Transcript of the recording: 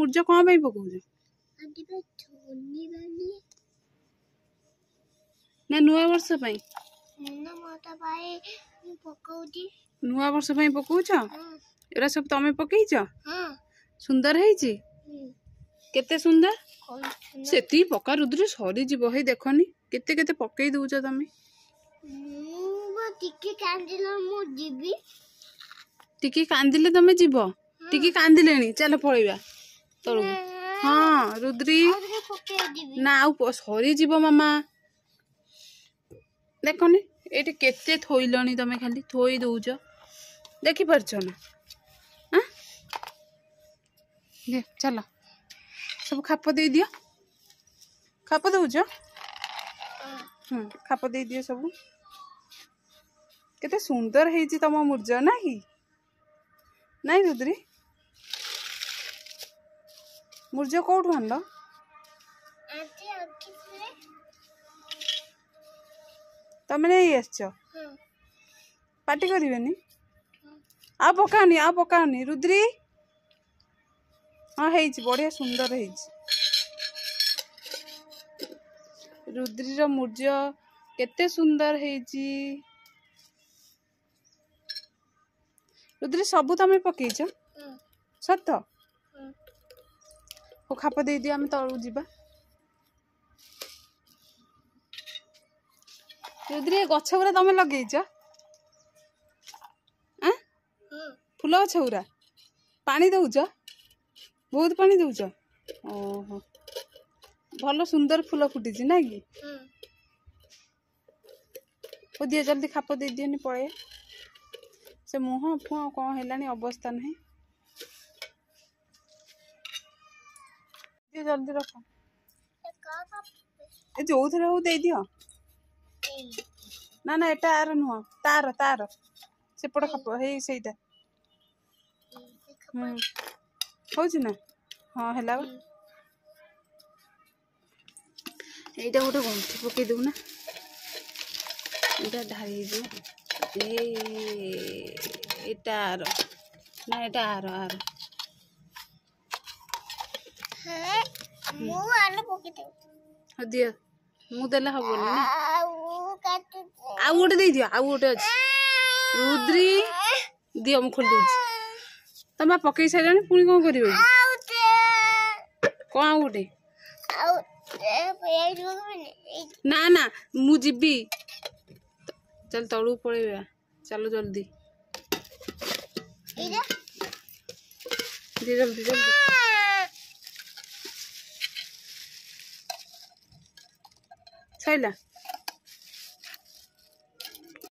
मुर्ज कौन भाई पकाउछ ना नुआ वर्ष पाई नुआ वर्ष पाई पकाउछ एरा सब तमे पकईछ सुंदर है केते सुंदर सेती पका रुद्री सरी जीव हे देखनी केते केते पकई दउछ तमे टिकी कांदिले तमे जीव टिकी कांदिलेनी चल पळैबा तळु हाँ रुद्री ना आउ सरी जीव मामा देखनी एटी केते थोइलनी तमे खाली थोई दउछ देखि परछ ना हां दे चलो सब खाप दे दियो खाप दउछ खाप दे दियो सब केते सुंदर हेची तम मुर्ज नाही नहीं रुद्री मुर्ज कोठु आनलो तमे नहीं आसछ पार्टी करिवेनी आ पकानी रुद्री हाँ हेची बढ़िया सुंदर हेची रुद्री रो मुर्ज केते सुंदर हेची रुद्री सबू तमे पकईछ सत हो खाप दे दियो आम तळु जीवा रुद्री गछ गुरा तमे लगेइछ फूल गछ गुरा पानी दउछ बहुत पानी दउछ ओहो भल सुंदर फूल फुटी ना कि ओ दिए जल्दी खाप दे दियनी पळे से मुह फुआ कौन है अवस्था नहीं जल्दी रख जो थे दे दियो ना ना एटा आर नुह तार तार सेपट खाप हे सेटा होची ना हाँ है এইটা গোটে গন্থি পকাই দেবু না এটা ঢালি দেবু এটা আর না এটা আর আর হ্যাঁ মু আলো পকাই দেবু দিও মু দেলে হবনি না আউ গোটে দেই দিও আউ গোটে আছে रुद्री दियो मु खोल दूची तमा पकई साइलानी पुणी कोन करिवे कोन गोटे ना ना मु जीबी चल तळू पळेबा चलो जल्दी जल्दी जल्दी सैला